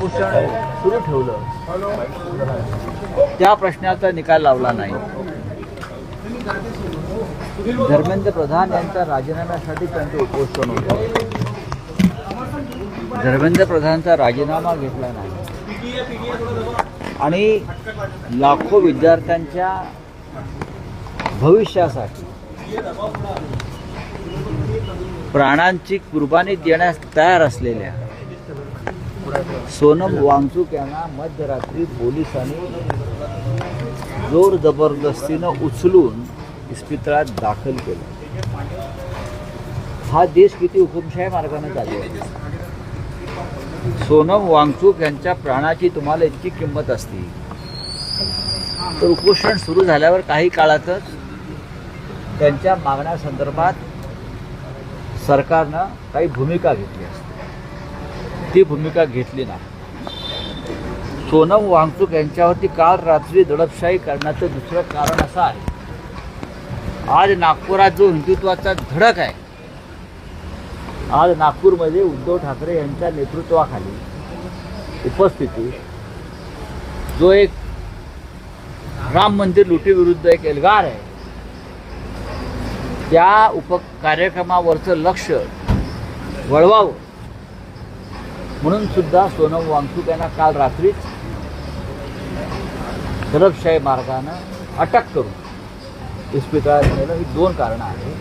उपोषण सुरू ठेवलं, त्या प्रश्नाचा निकाल लावला नाही. धर्मेंद्र प्रधान यांच्या राजीनाम्यासाठी त्यांचं उपोषण होतं. धर्मेंद्र प्रधानचा राजीनामा घेतला नाही आणि लाखो विद्यार्थ्यांच्या भविष्यासाठी प्राणांची कुर्बानी देण्यास तयार असलेल्या सोनम वांगचुक यांना मध्यरात्री पोलिसांनी जोर जबरदस्तीनं उचलून इस्पितळात दाखल केलं. हा देश किती हुकुमशाही मार्गाने चालू आहे. सोनम वांगचुक यांच्या प्राणाची तुम्हाला इतकी किंमत असती तर उपोषण सुरू झाल्यावर काही काळातच त्यांच्या मागण्यासंदर्भात सरकारनं काही भूमिका घेतली असते. ती भूमिका घेतली नाही. सोनम वांगचुक यांच्यावरती काल रात्री दडपशाही करण्याचं दुसरं कारण असं आहे, आज नागपुरात जो हिंदुत्वाचा धडक आहे, आज नागपूरमध्ये उद्धव ठाकरे यांच्या नेतृत्वाखाली उपस्थितीत जो एक राम मंदिर लुटीविरुद्ध एक एल्गार आहे, त्या कार्यक्रमावरचं लक्ष वळवावं म्हणून सुद्धा सोनम वांगचुक यांना काल रात्रीच दडपशाही मार्गानं अटक करून इस्पितळात नेलं. ही दोन कारणं आहेत.